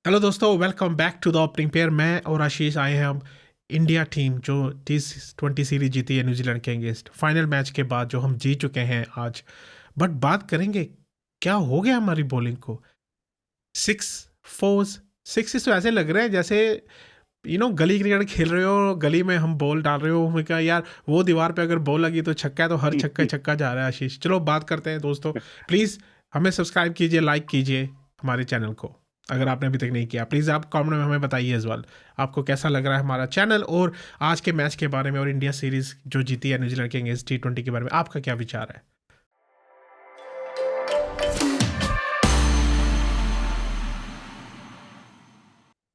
Hello दोस्तों, welcome back to the opening pair. मैं और आशीष आए हैं अब इंडिया टीम जो T20 सीरीज जीती है न्यूजीलैंड के अगेंस्ट, फाइनल मैच के बाद जो हम जीत चुके हैं आज। बट बात करेंगे क्या हो गया हमारी बॉलिंग को। सिक्स फोर्स सिक्स तो ऐसे लग रहे हैं जैसे गली क्रिकेट खेल रहे हो, गली में हम बॉल डाल रहे हो। मैं कहा यार, वो दीवार पे अगर बॉल लगी तो छक्का है, तो हर छक्का छक्का जा रहा है। आशीष, चलो बात करते हैं दोस्तों। प्लीज़ हमें सब्सक्राइब कीजिए, लाइक कीजिए हमारे चैनल को, अगर आपने अभी तक नहीं किया। प्लीज़ आप कमेंट में हमें बताइए इस बार आपको कैसा लग रहा है हमारा चैनल, और आज के मैच के बारे में, और इंडिया सीरीज जो जीती है न्यूजीलैंड के अगेंस्ट T20 के बारे में आपका क्या विचार है।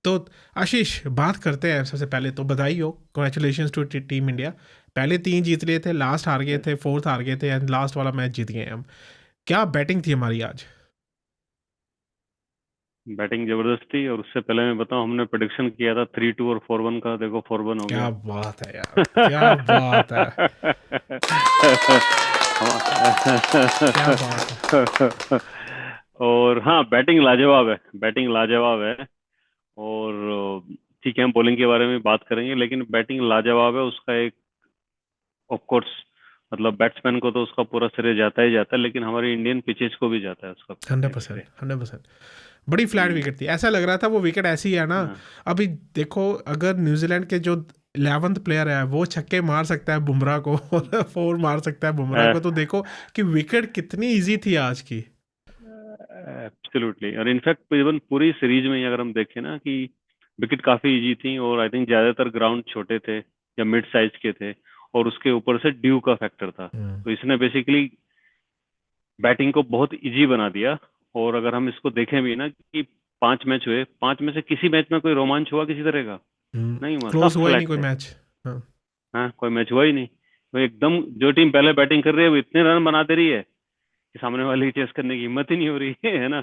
तो आशीष, बात करते हैं। सबसे पहले तो बधाई हो, कॉन्ग्रेचुलेशन टू टीम इंडिया। पहले 3 जीत लिए थे, लास्ट हार गए थे, फोर्थ हार गए थे, एंड लास्ट वाला मैच जीत गए हम। क्या बैटिंग थी हमारी आज। बैटिंग जबरदस्त थी। और उससे पहले मैं बताऊं, हमने प्रेडिक्शन किया था 3-2 और 4-1 का। देखो 4-1 हो क्या गया। बात है यार, क्या बात है, क्या बात है। और हाँ, बैटिंग लाजवाब है, बैटिंग लाजवाब है। और ठीक है, हम बॉलिंग के बारे में बात करेंगे, लेकिन बैटिंग लाजवाब है उसका एक, ऑफ कोर्स, मतलब बैट्समैन को तो उसका पूरा श्रेय जाता ही जाता है, लेकिन हमारी इंडियन पिचेस को भी जाता है उसका हंड्रेड पूरा परसेंट श्रेय। 100%। बड़ी फ्लैट हम्म, विकेट थी, ऐसा लग रहा था वो विकेट ऐसी है ना। हाँ, अभी देखो, अगर न्यूजीलैंड के जो 11th प्लेयर है वो छक्के मार सकता है बुमराह को, और फोर मार सकता है बुमराह को, तो देखो कि विकेट कितनी इजी थी आज की। एब्सोल्युटली। और इनफैक्ट इवन पूरी सीरीज में ही अगर हम देखें ना, कि विकेट काफी इजी थी, और आई थिंक ज्यादातर ग्राउंड छोटे थे या मिड साइज के थे, और उसके ऊपर से ड्यू का फैक्टर था। हम्म। तो इसने बेसिकली बैटिंग को बहुत इजी बना दिया। और अगर हम इसको देखें भी ना, कि 5 मैच हुए, 5 में से किसी मैच में कोई रोमांच हुआ किसी तरह का? नहीं हुआ, क्लोज सब हुआ ही नहीं फ्लैट कोई थे। मैच। हाँ। हाँ, कोई मैच हुआ ही नहीं। वो एकदम, जो टीम पहले बैटिंग कर रही है वो इतने रन बना दे रही है कि सामने वाले की चेस करने की हिम्मत ही नहीं हो रही है ना।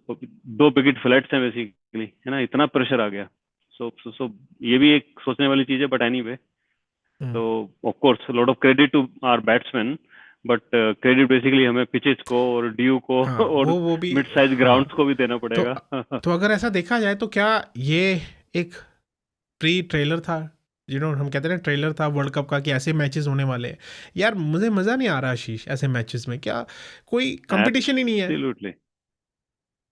दो विकेट फ्लैट्स हैं बेसिकली, है ना, इतना प्रेशर आ गया। सो ये भी एक सोचने वाली चीज है, बट एनीवे। हम्म। तो of course lot of credit to our batsman, but credit basically हमें पिचेस को और ड्यू को हाँ, और वो भी। मिड साइज हाँ। ग्राउंड्स को भी देना तो पड़ेगा। तो अगर ऐसा देखा जाए तो क्या ये एक प्री ट्रेलर था, हम कहते हैं ना, ट्रेलर था वर्ल्ड कप का कि ऐसे मैचेस होने वाले हैं। यार मुझे मज़ा नहीं आ रहा आशीष, ऐसे मैचेस में क्या कोई कंपटीशन ही नहीं है। एब्सोल्युटली,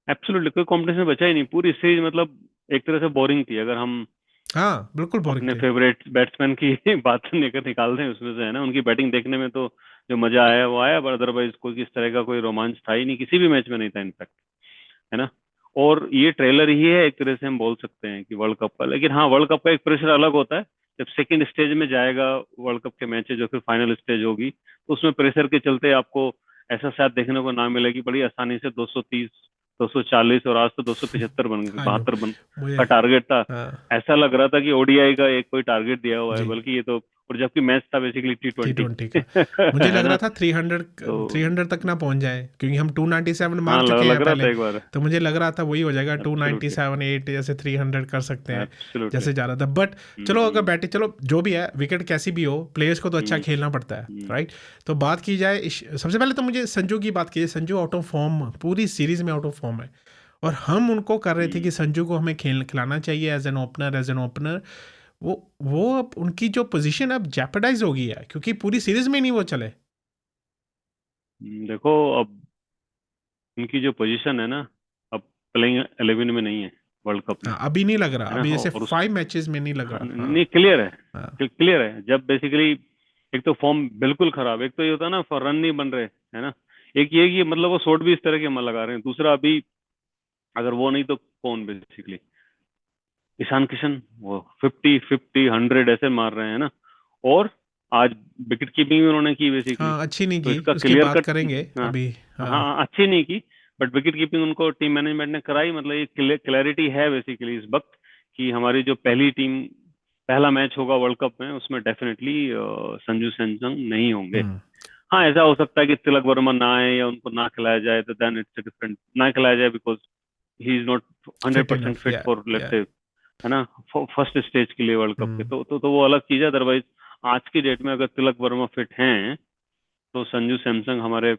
एब्सोल्युटली कोई कंपटीशन बचा ही नहीं। पूरी सीरीज मतलब एक तरह से बोरिंग थी, अगर हम हाँ, बिल्कुल बोरिंग अपने थे। फेवरेट बैट्समैन की बात निकालते हैं उसमें से, है ना। उनकी बैटिंग देखने में तो जो मजा आया वो आया, पर अदरवाइज कोई किस तरह का कोई रोमांच था ही नहीं, किसी भी मैच में नहीं था इनफैक्ट, है ना। और ये ट्रेलर ही है एक तरह से, हम बोल सकते हैं कि वर्ल्ड कप का। लेकिन हाँ, वर्ल्ड कप का एक प्रेशर अलग होता है। जब सेकंड स्टेज में जाएगा वर्ल्ड कप के मैच, जो फिर फाइनल स्टेज होगी, तो उसमें प्रेशर के चलते आपको ऐसा शायद देखने को ना मिलेगी। बड़ी आसानी से 230, 240, और आज तो 275 बन आई नो। 72 मुझे। का टारगेट था। हाँ। ऐसा लग रहा था कि ओडीआई का एक कोई टारगेट दिया हुआ है, जी। बल्कि ये तो। और जबकि मैच था बेसिकली T20। T20 का। मुझे है लग ना। रहा था 300, तो 300 तक ना पहुंच जाए, क्योंकि हम 297 मार हाँ, चुके हैं लग रहा पहले। था एक बार। तो मुझे लग रहा था वही हो जाएगा, two ninety absolutely, seven eight जैसे 300 कर सकते हैं, एब्सोल्युटली। जैसे जा रहा था। बट चलो, अगर बैटिंग, चलो जो भी है, विकेट कैसी भी हो, प्लेयर्स को तो अच्छा हम्म, खेलना पड़ता है, हम्म, राइट। तो बात की जाए सबसे पहले तो मुझे संजू की बात कीजिए। संजू आउट ऑफ फॉर्म, पूरी सीरीज में आउट ऑफ फॉर्म है, और हम उनको कर रहे थे हम्म। कि संजू को हमें खिलाना चाहिए as an opener, as an opener. वो अब उनकी जो पोजीशन अब जेपरडाइज हो गई है, क्योंकि पूरी सीरीज में ही नहीं वो चले। देखो, अब उनकी जो पोजीशन है ना, अब प्लेइंग 11 में नहीं है वर्ल्ड कप में, हाँ, अभी नहीं लग रहा, है ना। अभी ऐसे और उस, 5 मैचेस में नहीं लग हाँ, रहा। हाँ। नहीं, क्लियर है, हाँ। क्लियर है। जब बेसिकली एक तो फॉर्म बिल्कुल खराब, एक तो ये होता है ना, रन नहीं बन रहे, है ना। एक ये कि मतलब वो शॉट भी इस तरह के हम लगा रहे हैं। दूसरा, अभी अगर वो नहीं तो कौन बेसिकली? ईशान किशन, वो 50, 50, 100 ऐसे मार रहे हैं ना। और आज विकेट कीपिंग भी उन्होंने की बेसिकली। हाँ, अच्छी नहीं तो की, इसका उसकी क्लियर बात कट, करेंगे हाँ, अभी। हाँ। हाँ, अच्छी नहीं की, बट विकेट कीपिंग उनको टीम मैनेजमेंट ने कराई। मतलब ये क्लैरिटी है बेसिकली इस वक्त, कि हमारी जो पहली टीम, पहला मैच होगा वर्ल्ड कप में, उसमें डेफिनेटली संजू सैमसंग नहीं होंगे। हम्म। हाँ, ऐसा हो सकता है कि तिलक वर्मा ना आए या उनको ना खिलाया जाए, तो देन इट्स डिफरेंट। ना खिलाया जाए because he is not hundred fit percent enough, fit या। फॉर, लेट्स या। से, है ना, फर्स्ट स्टेज के लिए वर्ल्ड कप के। हम्म। तो वो अलग चीज है। अदरवाइज आज की डेट में अगर तिलक वर्मा फिट हैं, तो संजू सैमसंग हमारे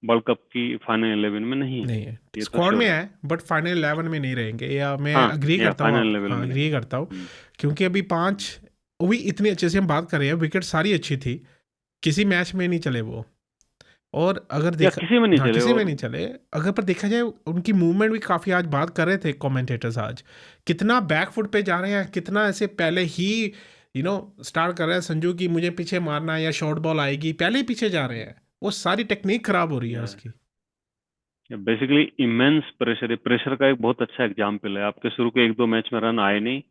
वर्ल्ड कप की फाइनल 11 में नहीं है, नहीं है, ये तो स्क्वाड में श्योर है। है बट फाइनल 11 में नहीं रहेंगे, या मैं हाँ, अग्री या करता हूँ फाइनल आप, लेवल हाँ में नहीं। अग्री करता हूँ। क्योंकि अभी 5, वो भी इतनी अच्छे से हम बात कर रहे हैं, विकेट सारी अच्छी थी, किसी मैच में नहीं चले वो। और अगर या देखा, किसी में नहीं हाँ चले। किसी में और नहीं चले, अगर पर देखा जाए उनकी मूवमेंट भी काफ़ी, आज बात कर रहे थे कमेंटेटर्स आज, कितना बैकफुट पे जा रहे हैं, कितना ऐसे पहले ही स्टार्ट कर रहे हैं संजू की मुझे पीछे मारना है या शॉर्ट बॉल आएगी, पहले ही पीछे जा रहे हैं, वो सारी टेक्निक खराब हो रही है उसकी। बेसिकली इमेंस प्रेशर, ये प्रेशर का एक बहुत अच्छा एग्जाम्पल है। आपके शुरू के 1-2 मैच में रन आए नहीं,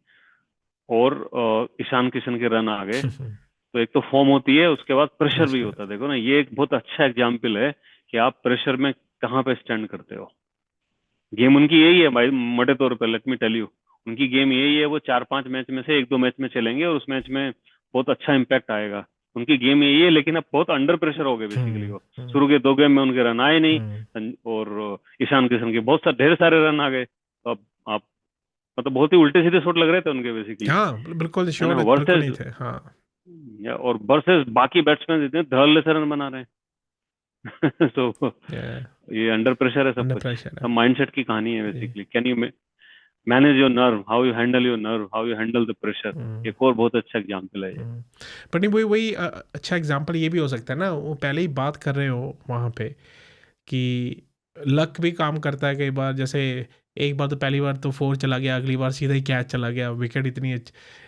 और ईशान किशन के रन आ गए, तो एक तो फॉर्म होती है, उसके बाद प्रेशर भी होता है। देखो ना, ये एक बहुत अच्छा एग्जाम्पल है कि आप प्रेशर में कहाँ पे स्टैंड करते हो। गेम उनकी यही है भाई, मोटे तौर पे लेट मी टेल यू, उनकी गेम यही है। वो 4-5 मैच में से 1-2 मैच में चलेंगे और उस मैच में बहुत अच्छा इम्पैक्ट आएगा। उनकी गेम यही है, लेकिन अब बहुत अंडर प्रेशर हो गए बेसिकली वो। शुरू के 2 गेम में उनके रन आए नहीं, और ईशान किशन के बहुत सारे ढेर सारे रन आ गए। तो अब आप, मतलब बहुत ही उल्टे सीधे शॉट लग रहे थे उनके बेसिकली, हाँ बिल्कुल है ना, श्योर, बिल्कुल नहीं वर्सेस, थे, हाँ। और वर्सेस बाकी बैट्समैन इतने धड़ल्ले से रन बना रहे हैं। तो ये अंडर प्रेशर है सब अंडर कुछ, प्रेशर सब है माइंडसेट की कहानी है जी। Basically. Can you manage your nerve, how you handle your nerve, how you handle the pressure. Hmm, एक और बहुत अच्छा एग्जांपल है ये। पर नहीं, वही वही अच्छा एग्जाम्पल ये भी हो सकता है ना, वो पहले ही बात कर रहे हो वहाँ पे कि लक भी काम करता है कई बार, जैसे एक बार तो पहली बार तो 4 चला गया, अगली बार सीधा ही कैच चला गया, विकेट इतनी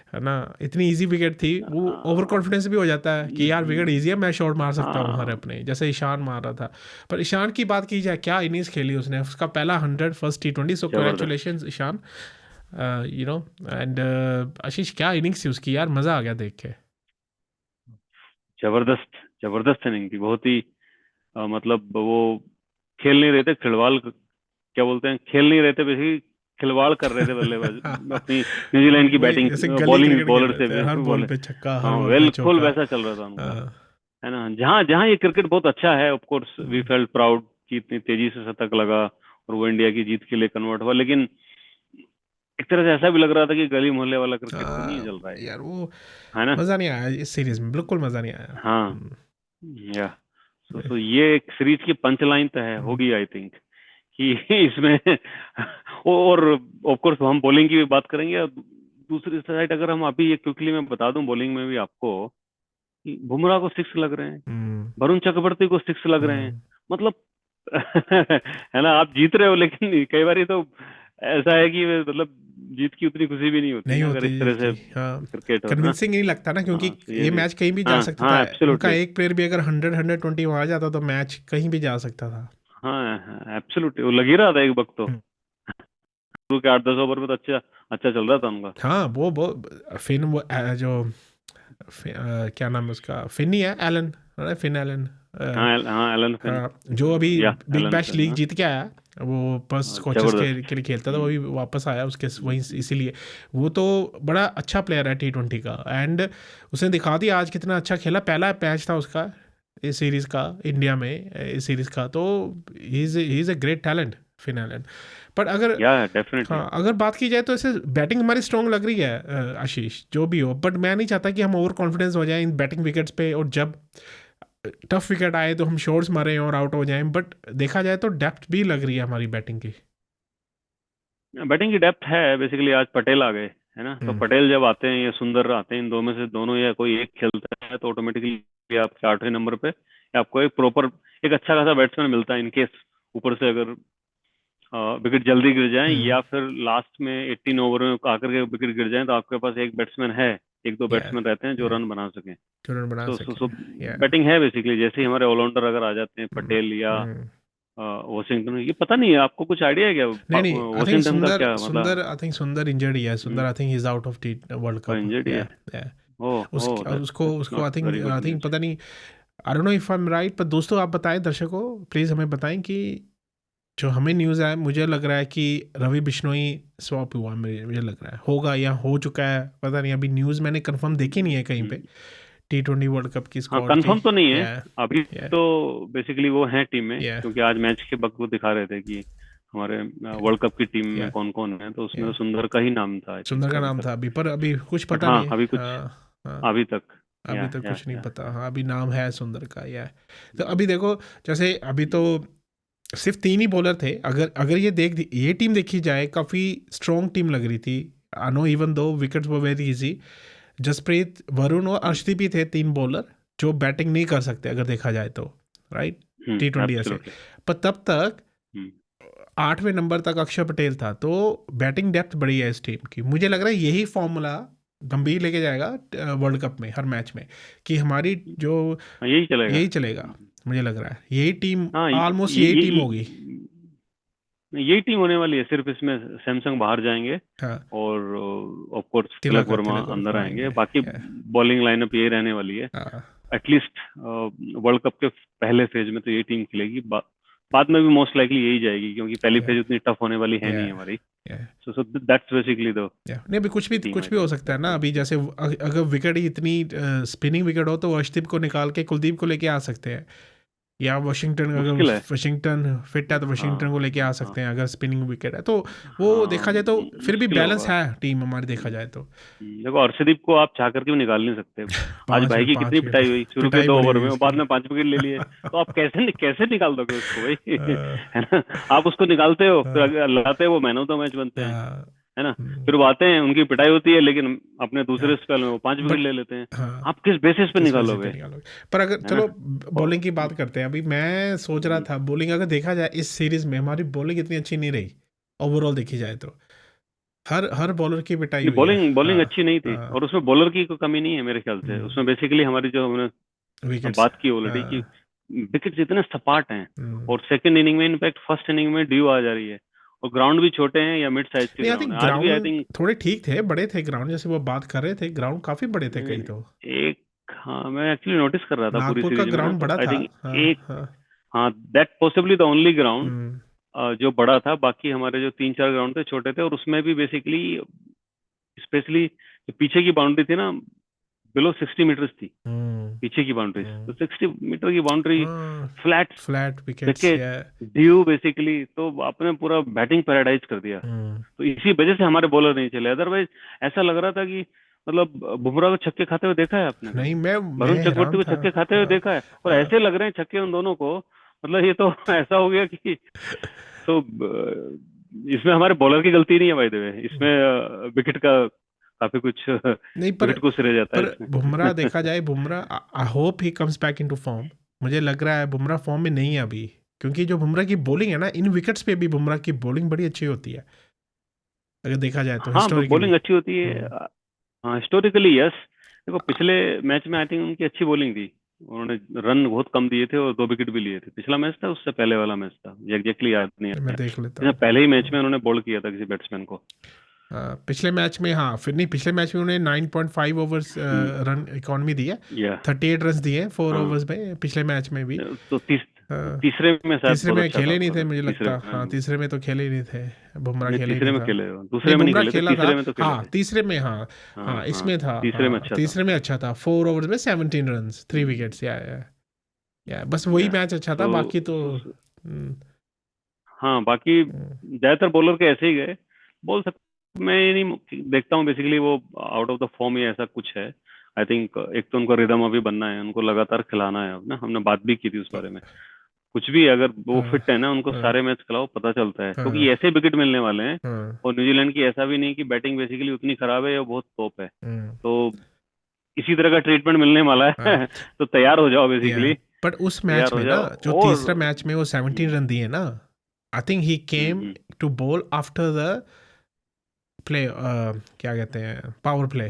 है ना, इतनी इजी विकेट थी, वो ओवर कॉन्फिडेंस भी हो जाता है कि यार विकेट इजी है, मैं शॉट मार सकता हूँ हर हाँ, अपने, जैसे ईशान मार रहा था। पर ईशान की बात की जाए, क्या इनिंग्स खेली उसने, उसका पहला 100 फर्स्ट T20, सो जबरदस्त, कॉन्ग्रेचुलेशन ईशान, एंड आशीष क्या इनिंग्स थी उसकी यार, मज़ा आ गया देख के। जबरदस्त, जबरदस्त इनिंग थी बहुत ही। मतलब वो खेल नहीं रहे थे, खिलवाड़, क्या बोलते हैं, खेल नहीं रहे थे बेसिकली, खिलवाड़ कर रहे थे बल्लेबाज अपनी न्यूजीलैंड की वही बैटिंग, जैसे गली बॉलिंग, क्रिकेट खेल बॉलर रहे से थे, हर बॉल बोले। पे छक्का, हर हाँ, बॉल पे बिल्कुल चौका। वैसा चल रहा था उनका, हाँ, है ना। जहाँ जहाँ ये क्रिकेट बहुत अच्छा है, of course we felt proud कि इतनी तेजी से शतक लगा और वो इंडिया की जीत के लिए कन्वर्ट हुआ, लेकिन एक तरह से ऐसा भी लग रहा था कि गली मोहल्ले वाला क्रिकेट तो नहीं चल रहा है ये, यार वो है ना। मज़ा नहीं आया इस सीरीज में, बिल्कुल मज़ा नहीं आया। हाँ, या तो ये एक सीरीज की पंच लाइन तो है होगी आई थिंक कि इसमें। और ऑफ कोर्स हम बॉलिंग की भी बात करेंगे। अब दूसरी साइड अगर हम अभी ये क्विकली मैं बता दूं, बॉलिंग में भी आपको कि बुमराह को 6 लग रहे हैं, वरुण चक्रवर्ती को 6 लग रहे हैं, मतलब है ना, आप जीत रहे हो, लेकिन कई बार तो ऐसा है कि मतलब जीत की उतनी खुशी भी नहीं होती नहीं ना, अगर होती इस तरह से जी, हाँ। क्रिकेट हो ना। कन्विंसिंग नहीं लगता ना, क्योंकि हाँ, तो ये ये भी, मैच कहीं भी जा हाँ सकता हाँ, था, उनका एब्सोल्युटली, एक प्लेयर भी अगर 100 120 मार जाता तो मैच कहीं भी जा सकता था। हाँ हाँ, एब्सोल्युटली, वो लग ही रहा था एक वक्त तो, शुरू के 8-10 ओवर में तो अच्छा अच्छा चल रहा था उनका। हाँ वो फिन, वो जो क्या नाम है उसका, फिन ही है, एलन, फिन एलन, हाँ, हाँ, एलन फिन, हाँ जो अभी या big Allen bash Finn, league हाँ, जीत के आया, वो बस कोचेस जबरदस्त। के लिए खेलता था, वो हम्म, अभी वापस आया उसके वहीं से, इसीलिए वो तो बड़ा अच्छा प्लेयर है T20 का, एंड उसने दिखा दिया आज कितना अच्छा खेला, पहला मैच था उसका इस सीरीज़ का इंडिया में, इस सीरीज़ का, तो he is a great talent Finn Allen. पर अगर, या डेफिनेटली। हाँ अगर बात की जाए तो ऐसे बैटिंग हमारी स्ट्रॉन्ग लग रही है आशीष, जो भी हो, बट मैं नहीं चाहता कि हम ओवर कॉन्फिडेंस हो जाएं इन बैटिंग विकेट्स पे, और जब टफ विकेट आए तो हम शॉट्स मारें और आउट हो जाएं, बट देखा जाए तो डेप्थ भी लग रही है हमारी बैटिंग की। बैटिंग की डेप्थ है बेसिकली। आज पटेल आ गए, है ना, तो हम्म, पटेल जब आते हैं या सुंदर आते हैं, इन दो में से दोनों या कोई एक खेलता है, तो ऑटोमेटिकली आपके 8वें नंबर पे आपको एक प्रॉपर, एक अच्छा खासा बैट्समैन मिलता है, इनकेस ऊपर से अगर विकेट जल्दी गिर जाए, हम्म, या फिर लास्ट में 18 ओवर में आकर के विकेट गिर जाए, तो आपके पास एक बैट्समैन है, एक दो या बैट्समैन रहते हैं जो या रन बना सकें। टूर्नामेंट बना सके, सो या बैटिंग है बेसिकली। जैसे ही हमारे ऑलराउंडर अगर आ जाते हैं, हम्म, पटेल या हम्म। वॉशिंगटन, ये पता नहीं है आपको कुछ आइडिया है क्या नहीं नहीं, आई थिंक वॉशिंगटन का, सुंदर, क्या सुंदर मतलब। आई थिंक सुंदर इंजर्ड ही है, सुंदर आई think he is out of T world वो कप, इंजर्ड ही या है। या ओह ओह, उसकी उसको दैट्स उसको not very I good think news. पता नहीं, I don't know if I am right, पर दोस्तों आप बताएं, दर्शकों प्लीज़ हमें बताएं कि जो हमें न्यूज़ है, मुझे लग रहा है कि रवि बिश्नोई स्वैप हुआ, मुझे लग रहा है होगा या हो चुका है, पता नहीं, अभी न्यूज़ मैंने कंफर्म देखी नहीं है कहीं पे T20 वर्ल्ड कप की हाँ, स्क्वाड की। कंफर्म तो नहीं है या अभी। या तो बेसिकली वो हैं टीम में, या क्योंकि आज मैच के वक्त वो दिखा रहे थे कि हमारे वर्ल्ड कप की टीम में या कौन कौन है, तो उसमें या तो सुंदर का ही नाम था आई सुंदर थिंक का अभी नाम तक। था अभी, पर अभी कुछ बट पता हाँ, नहीं है, अभी कुछ, हाँ हाँ। अभी तक अभी तो कुछ नहीं या पता। हाँ, अभी नाम है सुंदर का, या तो अभी देखो, जैसे अभी तो सिर्फ 3 ही बॉलर थे। अगर अगर ये टीम देखी जाए, काफ़ी स्ट्रॉन्ग टीम लग रही थी। I know even though wickets वो वेरी इजी। जसप्रीत, वरुण और अर्शदीप ही थे 3 बॉलर जो बैटिंग नहीं कर सकते अगर देखा जाए तो, राइट, T20 ऐसे। एब्सोल्युटली। पर तब तक 8वें नंबर तक अक्षर पटेल था, तो बैटिंग डेप्थ बढ़ी है इस टीम की। मुझे लग रहा है यही फॉर्मूला गंभीर लेके जाएगा वर्ल्ड कप में, हर मैच में, कि हमारी जो हाँ, यही चलेगा। यही चलेगा। मुझे लग रहा है यही टीम, हाँ, ऑलमोस्ट यही टीम होगी। यही टीम होने वाली है। सिर्फ इसमें सैमसंग बाहर जाएंगे हाँ, और ऑफ कोर्स तिलक वर्मा तिलक अंदर वर्मा आएंगे। आएंगे। बाकी Yeah, बॉलिंग लाइनअप यही रहने वाली है। हाँ, एटलीस्ट वर्ल्ड कप के पहले फेज में तो यही टीम खेलेगी। बाद में भी मोस्ट लाइकली यही जाएगी, क्योंकि पहली yeah, फेज उतनी टफ होने वाली है नहीं yeah, हमारी। yeah, so that's basically the yeah. नहीं, अभी टीम कुछ आई भी हो थिंक। सकता है ना। अभी जैसे अगर विकेट ही इतनी स्पिनिंग विकेट हो, तो अर्शदीप को निकाल के कुलदीप को लेके आ सकते हैं। या वाशिंगटन, अगर मुश्किल है। वाशिंगटन फिट है तो वाशिंगटन को हाँ, लेके आ हाँ, सकते हैं अगर स्पिनिंग विकेट है तो। वो हाँ, देखा जाए तो फिर भी मुश्किल बैलेंस होगा। है टीम हमारी, देखा जाए तो। देखो, अर्शदीप को आप चाह करके भी निकाल नहीं सकते। आज भाई की कितनी 5 विकेट पिटाई हुई शुरू के पिटाई 2 ओवर बड़ी हुई में, और उसकी। बाद में 5 विकेट ले लिए। तो आप कैसे कैसे निकाल दोगे उसको भाई? है ना? आप उसको निकालते हो, फिर अगर लगाते हो, वो मैन ऑफ द मैच बनते हैं। है ना? फिर वो आते हैं, उनकी पिटाई होती है, लेकिन अपने दूसरे स्पेल में वो 5 विकेट बट ले लेते हैं। हाँ, आप किस बेसिस पे किस वजह निकालोगे? से निकालोगे? पर अगर है ना? चलो और बॉलिंग की बात करते हैं, अभी मैं सोच रहा था बॉलिंग अगर देखा जाए इस सीरीज में हमारी बॉलिंग इतनी अच्छी नहीं रही, ओवरऑल देखी जाए तो। हर हर बॉलर की पिटाई हुई है। बॉलिंग बॉलिंग हाँ, अच्छी नहीं थी, हाँ, और उसमें बॉलर की कोई कमी नहीं है मेरे ख्याल से। उसमें बेसिकली हमारी जो हमने विकेट्स। बात की ऑलरेडी, हाँ, कि विकेट्स इतने सपाट हैं, हम्म। और सेकंड इनिंग में, इनफैक्ट फर्स्ट इनिंग में ड्यू आ जा रही है, और ग्राउंड भी छोटे हैं या मिड साइज के नहीं, आई ग्राउंड थिंक है आज भी, आई ग्राउंड थिंक। थोड़े ठीक थे, बड़े थे ग्राउंड, जैसे वो बात कर रहे थे ग्राउंड काफी बड़े थे कई तो। एक, हाँ, मैं एक्चुअली नोटिस कर रहा था पूरी नागपुर का सीरीज में ना, ग्राउंड तो बड़ा आई था। थिंक हाँ, एक, हाँ। हाँ, that possibly the only ground hmm, जो बड़ा था। बाकी हमारे जो 3-4 ग्राउंड थे छोटे थे, और उसमें भी बेसिकली, स्पेशली जो पीछे की बाउंड्री थी ना, बिलो 60 मीटर्स थी हम्म, पीछे की बाउंड्रीज। तो हम्म। 60 मीटर की बाउंड्री, हाँ, फ्लैट फ्लैट विकेट्स विकेट, या। ड्यू, बेसिकली तो आपने पूरा बैटिंग पैराडाइज कर दिया। हम्म। तो इसी वजह से हमारे बॉलर नहीं चले। अदरवाइज ऐसा लग रहा था कि, मतलब, बुमराह को छक्के खाते हुए देखा है आपने कभी? नहीं, मैं वरुण चक्रवर्ती हैरान को था। छक्के खाते हुए हाँ, देखा है? और हाँ। ऐसे लग रहे हैं छक्के उन दोनों को, मतलब ये तो ऐसा हो गया कि, तो इसमें हमारे बॉलर की गलती नहीं है बाय द वे, इसमें विकेट का काफी कुछ नहीं, विकेट को श्रेय जाता है पर बुमराह इसमें। देखा जाए, Bumrah I hope he comes back into form. मुझे लग रहा है बुमराह फॉर्म में नहीं है अभी, क्योंकि जो बुमराह की बॉलिंग है ना, इन विकेट्स पे भी बुमराह की बॉलिंग बड़ी अच्छी होती है अगर देखा जाए तो हाँ, हिस्टोरिकली। बॉलिंग अच्छी होती है। हम्म, हाँ, हिस्टोरिकली यस। देखो, पिछले मैच में आई थिंक उनकी अच्छी बॉलिंग थी। उन्होंने रन बहुत कम दिए थे और 2 विकेट भी लिए थे। पिछला मैच था, उससे पहले वाला मैच था, एग्जैक्टली याद नहीं मैं है। देख लेता जैसे हूँ। पहले ही मैच में उन्होंने बॉल किया था किसी बैट्समैन को। पिछले मैच में, हाँ, फिर नहीं, पिछले मैच में उन्हें 9.5 ओवर्स हम्म, रन इकॉनमी दी है। या 38 रन दिए 4 हाँ, ओवर्स में पिछले मैच में भी। तो हाँ, तीसरे में शायद तीसरे बहुत में अच्छा था खेले नहीं उनका थे रन, मुझे तीसरे लगता। हाँ, में। तीसरे में तो खेले ही नहीं थे, बुमराह नहीं, खेले ही तीसरे नहीं में था। खेले हो, नहीं, दूसरे में नहीं बुमराह खेले थे, खेला था। तीसरे में तो खेले हाँ, थे। तीसरे में, हाँ। हाँ, हाँ, हाँ, इसमें था। तीसरे में हाँ, अच्छा था। तीसरे में अच्छा था, 4 ओवर्स में 17 रन, 3 विकेट्स, या बस वही या मैच अच्छा था, तो, बाकी तो। so, हम्म, हाँ, बाकी हम्म, ज्यादातर बॉलर के ऐसे ही गए, बोल सकते। मैं ये नहीं देखता हूँ बेसिकली वो आउट ऑफ द फॉर्म या ऐसा कुछ है। आई थिंक एक तो उनको रिदम अभी बनना है, उनको लगातार खिलाना है अब ना। हमने बात भी की थी उस बारे में। कुछ भी, अगर वो हाँ, फिट है ना, उनको हाँ, सारे मैच खिलाओ, पता चलता है, हाँ, क्योंकि ऐसे विकेट मिलने वाले हैं। हाँ, और न्यूजीलैंड की ऐसा भी नहीं कि बैटिंग बेसिकली उतनी खराब है या बहुत टॉप है। हम्म, तो इसी तरह का ट्रीटमेंट मिलने वाला हाँ, है। तो तैयार हो जाओ या। बेसिकली, बट उस मैच तैयार हो में ना, जाओ। जो और तीसरा मैच में वो 17 रन दिए ना, I think he came hmm, two ball after the play, क्या कहते हैं, पावर प्ले।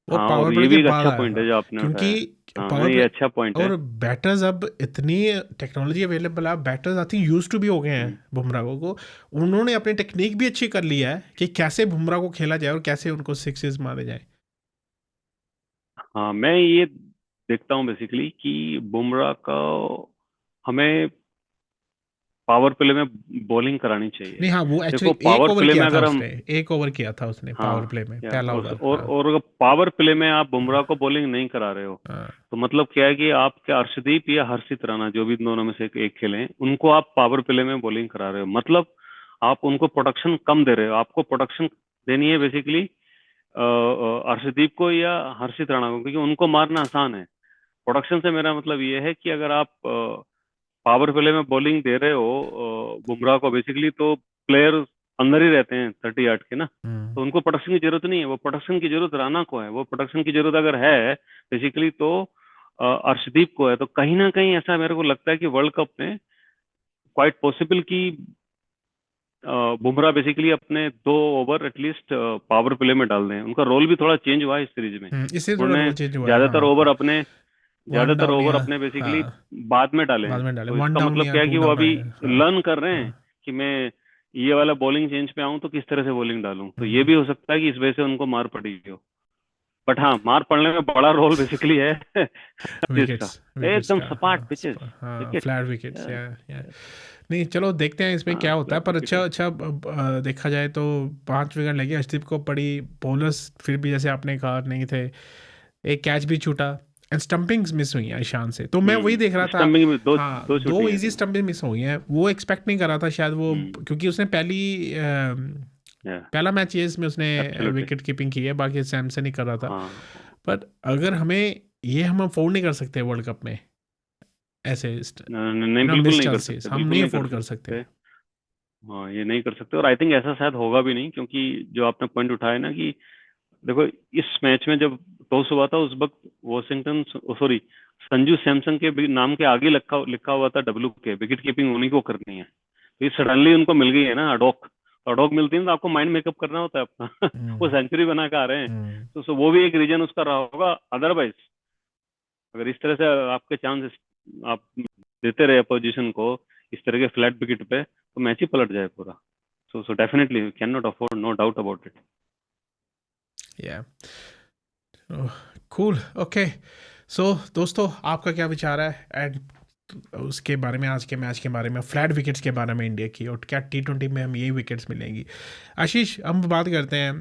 वो हाँ, पावर और प्ले ये के भी एक बाद अच्छा आया पॉइंट था, है जो आपने क्योंकि उठाया। हाँ, पावर नहीं, ये प्ले। अच्छा पॉइंट है। और बैटर्स अब इतनी टेक्नोलॉजी अवेलेबल है, batters I think use to भी हो गए हैं हम्म, बुमराह को। उन्होंने अपनी टेक्निक भी अच्छी कर लिया है कि कैसे बुमराह को खेला जाए और कैसे उनको सिक्सेस मारे जाए। हाँ, मैं ये देखता हूँ बेसिकली कि बुमराह का हमें पावर प्ले में बॉलिंग करानी चाहिए। नहीं, हाँ, वो देखो, एक्चुअली एक पावर ओवर प्ले किया में था अगर हम, उसने, एक ओवर किया था उसने पावर हाँ, प्ले में, या पहला ओवर। हाँ, और अगर पावर प्ले में आप बुमराह को हाँ, बॉलिंग नहीं करा रहे हो, हाँ, तो मतलब क्या है कि आप क्या अर्शदीप या हर्षित राणा, जो भी दोनों में से एक खेलें, उनको आप पावर प्ले में बॉलिंग करा रहे हो। मतलब आप उनको प्रोडक्शन कम दे रहे हो। आपको प्रोडक्शन देनी है बेसिकली अर्शदीप को या हर्षित राणा को, क्योंकि उनको मारना आसान है। प्रोडक्शन से मेरा मतलब ये है कि अगर आप पावर प्ले में बॉलिंग दे रहे हो बुमराह को बेसिकली, तो प्लेयर अंदर ही रहते हैं 30 यार्ड के ना, तो उनको प्रोडक्शन की जरूरत नहीं है। वो प्रोडक्शन की जरूरत राणा को है, वो प्रोडक्शन की जरूरत अगर है बेसिकली तो अर्शदीप को है। तो कहीं ना कहीं ऐसा मेरे को लगता है कि वर्ल्ड कप में क्वाइट पॉसिबल कि बुमराह बेसिकली अपने 2 ओवर एटलीस्ट पावर प्ले में डाल दें। उनका रोल भी थोड़ा चेंज हुआ है इस सीरीज में। इससे थोड़ा उन्होंने रोल चेंज हुआ है, ज्यादातर हाँ ओवर हाँ। अपने वन ज्यादातर डाउन ओवर या अपने बेसिकली हाँ बाद में डाले बाद हैं। में डाले, तो वन इसका डाउन मतलब या क्या है टू कि वो डाउन अभी आए, हाँ लर्न कर रहे हैं हाँ। कि मैं ये वाला बॉलिंग चेंज पे आऊं तो किस तरह से बॉलिंग डालूं। तो ये हम्म, भी हो सकता है कि इस वजह से उनको मार पड़ी हो। बट हाँ, मार पड़ने में बड़ा रोल बेसिकली है इसका। विकेट्स विकेट्स एकदम का, सपाट हाँ पिचेस, हाँ विकेट। फ्लैट विकेट्स या नहीं, चलो देखते हैं इसमें हाँ, क्या होता है। फ्लैट पर विकेट अच्छा है। अच्छा देखा जाए तो 5 विकेट लगे अर्शदीप को पड़ी। बॉलर्स फिर भी जैसे आपने कहा नहीं थे, एक कैच भी छूटा एंड स्टंपिंग्स मिस हुई हैं ईशान से। तो मैं वही देख रहा था, स्टंपिंग में दो हाँ दो दो छुट्टी है, I easy think। Stumping miss हुई हैं। वो एक्सपेक्ट नहीं कर रहा था शायद वो, क्योंकि उसने या पहला मैच ये इसमें उसने एब्सोल्युटली। विकेट कीपिंग की है, बाकी सैमसन ही कर रहा था। हाँ, पर अगर हमें ये हम अफोर्ड नहीं कर सकते वर्ल्ड कप में ऐसे नहीं, बिल्कुल मिस नहीं कर चांसेस सकते, हम बिल्कुल नहीं नहीं कर अफोर्ड कर सकते। सकते। हाँ, ये नहीं कर सकते, और आई थिंक ऐसा शायद होगा भी नहीं, क्योंकि जो आपने पॉइंट उठाया ना कि देखो, इस मैच में जब टॉस हुआ था उस वक्त वॉशिंगटन, सॉरी, संजू सैमसन के भी नाम के आगे लिखा लिखा हुआ था डब्ल्यू के, विकेट कीपिंग उन्हीं को करनी है। तो ये सडनली उनको मिल गई है ना अडोक। अडोक मिलती है ना, तो आपको माइंड मेकअप करना होता है अपना वो हम्म सेंचुरी बना के आ रहे हैं। हम्म तो वो भी एक रीजन उसका रहा होगा। अदरवाइज अगर इस तरह से आपके चांस आप देते रहे अपोजिशन को इस तरह के फ्लैट विकेट पे, तो मैच ही पलट जाए पूरा। So definitely can not afford, no doubt about it. Yeah cool okay. So दोस्तों, आपका क्या विचार है एंड उसके बारे में, आज के मैच के बारे में, फ्लैट विकेट्स के बारे में इंडिया की, और क्या T20 में हम यही विकेट्स मिलेंगी? आशीष, हम बात करते हैं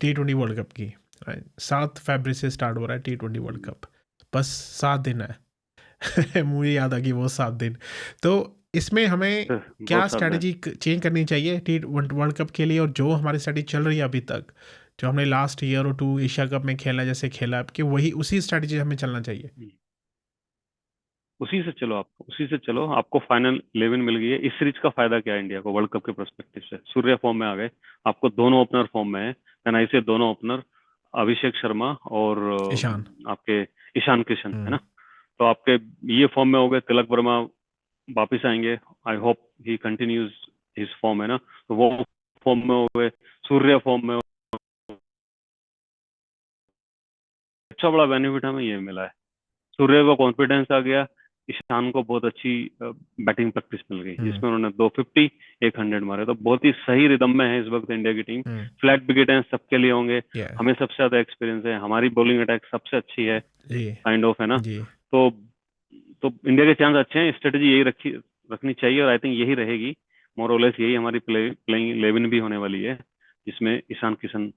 T20 वर्ल्ड कप की। 7 फरवरी से स्टार्ट हो रहा है T20 वर्ल्ड कप, बस 7 दिन है मुझे याद आ गई वो 7 दिन। तो इसमें हमें क्या बहुत साल है। स्ट्रैटेजी चेंज करनी चाहिए T20 वर्ल्ड कप के लिए, और जो हमारी स्ट्रैटेजी चल रही है अभी तक, जो हमने लास्ट ईयर और 2 एशिया कप में खेला जैसे खेला, अब कि वही उसी स्ट्रैटेजी हमें चलना चाहिए? उसी से चलो, आप उसी से चलो। आपको फाइनल 11 मिल गई है। इस सीरीज का फायदा क्या है इंडिया को वर्ल्ड कप के पर्सपेक्टिव से? सूर्य फॉर्म में आ गए, आपको दोनों ओपनर फॉर्म में है, एनआई से दोनों ओपनर, अभिषेक शर्मा और ईशान। आपके ईशान किशन, है हम्म ना। तो आपके ये फॉर्म में हो गए। तिलक वर्मा वापिस आएंगे, I hope he continues his form, है ना। तो वो फॉर्म में हो गए, सूर्य फॉर्म में अच्छा बड़ा बेनिफिट हमें ये मिला है। सूर्य को कॉन्फिडेंस आ गया, ईशान को बहुत अच्छी बैटिंग प्रैक्टिस मिल गई, हम्म जिसमें उन्होंने 250 100 मारे। तो बहुत ही सही रिदम में है इस वक्त इंडिया की टीम। हम्म फ्लैट विकेट है, सबके लिए होंगे। या हमें सबसे ज्यादा एक्सपीरियंस है, हमारी बॉलिंग अटैक सबसे अच्छी है, जी काइंड ऑफ, है ना। जी तो इंडिया के चांस अच्छे हैं। स्ट्रेटेजी यही रखनी चाहिए, और आई थिंक यही रहेगी। मोर और लेस यही हमारी प्लेइंग 11 भी होने वाली है, जिसमें ईशान किशन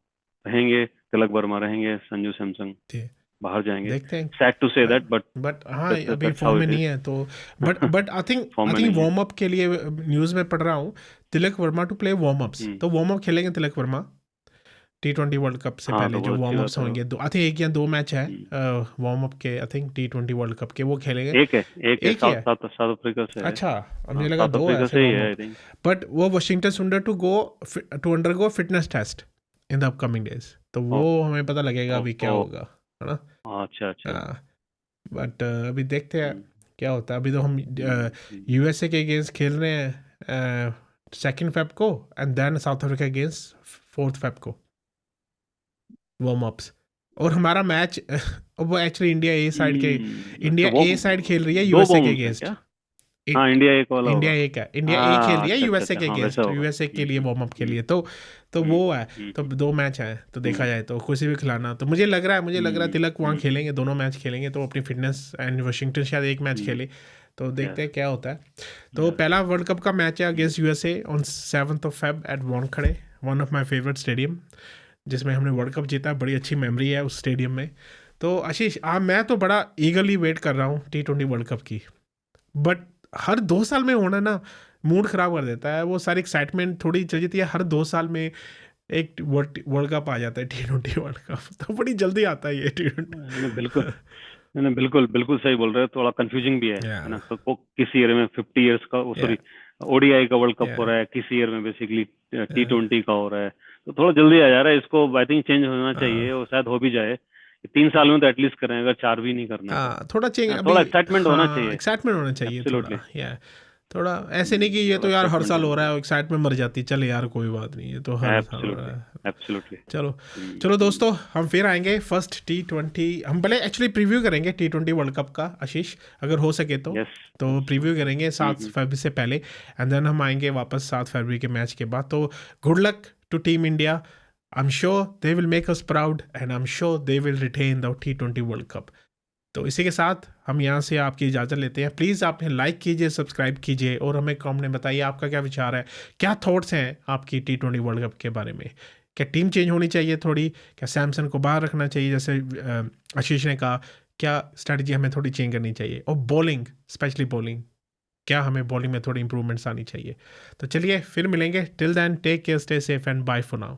रहेंगे, तिलक वर्मा रहेंगे, संजू सैमसन जी बाहर जाएंगे। देखते सैड टू से हैं। दैट, बट बट हाँ, अभी दैट्स फॉर्म हाउ में इट नहीं इज। है तो, बट फॉर्म आई में थिंक नहीं है। वार्म अप के लिए न्यूज़ में पढ़ रहा हूँ, Tilak Varma to play warm ups, hmm. तो वार्म अप खेलेंगे Tilak Varma T20 world cup से हाँ, पहले। तो जो बहुत अच्छी वार्म बात अप्स है। होंगे दो, आई थिंक 1 या 2 मैच है हम्म। वार्म अप के, I think T20 world cup के वो खेलेंगे। एक है, एक है, एक ही साउथ है? साउथ साउथ अफ्रीका से है। अच्छा, अब हाँ, मुझे लगा साउथ 2 है अफ्रीका फिर से ही वार्म है, अप। I think. बट वो Washington Sundar to undergo fitness test in the upcoming days, तो ओ, वो हमें पता लगेगा ओ, अभी क्या ओ, होगा, है ना। अच्छा, अच्छा। हाँ, बट अभी देखते हैं हम्म, क्या होता है। अभी तो हम हम्म। USA के अगेंस्ट खेल रहे हैं 2 फेब को, and then South Africa against 4 Feb को वार्म अप्स। और हमारा मैच वो एक्चुअली अच्छा, इंडिया वो ए साइड खेल रही है दो USA के बॉम्ब्स है अगेंस्ट। क्या? हाँ, इंडिया एक वाला इंडिया होगा। एक है, इंडिया ए खेल हाँ, रही है अच्छा, अच्छा, USA अच्छा, के हाँ, वैसा अगेंस्ट, होगा। USA के लिए वार्म अप के लिए। तो हम्म, वो है। हम्म, तो 2 मैच है, तो देखा हम्म, जाए तो किसी भी खिलाना, तो मुझे लग रहा है तिलक वहाँ हम्म, खेलेंगे, दोनों मैच खेलेंगे, तो अपनी फिटनेस, एंड वाशिंगटन शायद एक मैच हम्म, खेले। तो या, देखते हैं क्या होता है। तो या, पहला वर्ल्ड कप का मैच है against USA on 7 Feb at Wankhede, one of my favourite stadium, जिसमें हमने वर्ल्ड कप जीता। बड़ी अच्छी मेमोरी है उस स्टेडियम में। तो आशीष, मैं तो बड़ा ईगरली वेट कर रहा हूँ T20 वर्ल्ड कप की। बट हर 2 साल में होना ना मूड ख़राब कर देता है, वो सारी एक्साइटमेंट थोड़ी चली जाती है हर 2 साल में। एक वर्ल्ड कप आ जाता है, T20 वर्ल्ड कप, तो बड़ी जल्दी आता है ये नहीं, T20। बिल्कुल बिल्कुल सही बोल रहे हो, थोड़ा कंफ्यूजिंग भी है या ना। तो किस ईयर में 50 इयर्स का, या सॉरी, ओडीआई का वर्ल्ड कप या हो रहा है, किस ईयर में बेसिकली या T20 का हो रहा है, तो थोड़ा जल्दी आ जा रहा है। इसको आई थिंक चेंज होना चाहिए, और शायद हो भी जाए। 3 साल में तो एटलीस्ट करें, अगर 4 भी नहीं करना है तो। थोड़ा चेंज अभी। थोड़ा एक्साइटमेंट होना हाँ, चाहिए। एक्साइटमेंट होना चाहिए एब्सोल्युटली। थोड़ा, या थोड़ा ऐसे नहीं कि ये थोड़ा तो यार हर एक्साइटमेंट साल होना हो रहा चाहिए। है, एक्साइटमेंट मर जाती, चल यार कोई बात नहीं, ये तो हर साल हो एब्सोल्युटली। रहा है। एब्सोल्युटली। चलो, चलो दोस्तों, हम फिर आएंगे फर्स्ट T20, हम पहले एक्चुअली प्रीव्यू करेंगे T20 वर्ल्ड कप का, आशीष, अगर हो सके तो। यस। तो प्रीव्यू करेंगे 7 हम्म। फरवरी से पहले, एंड देन हम आएंगे वापस 7 फरवरी के मैच के बाद। तो good luck to team India, I am sure they will make us proud, and I am sure they will retain the T20 world cup. तो इसी के साथ हम यहाँ से आपकी इजाज़त लेते हैं। प्लीज़ आप लाइक कीजिए, सब्सक्राइब कीजिए, और हमें कमेंट में बताइए आपका क्या विचार है, क्या थॉट्स हैं आपकी T20 वर्ल्ड कप के बारे में। क्या टीम चेंज होनी चाहिए थोड़ी, क्या सैमसन को बाहर रखना चाहिए जैसे आशीष ने कहा, क्या स्ट्रैटेजी हमें थोड़ी चेंज करनी चाहिए, और बॉलिंग, स्पेशली बॉलिंग, क्या हमें बॉलिंग में थोड़ी इंप्रूवमेंट्स आनी चाहिए। तो चलिए फिर मिलेंगे, till then take care, stay safe and bye for now.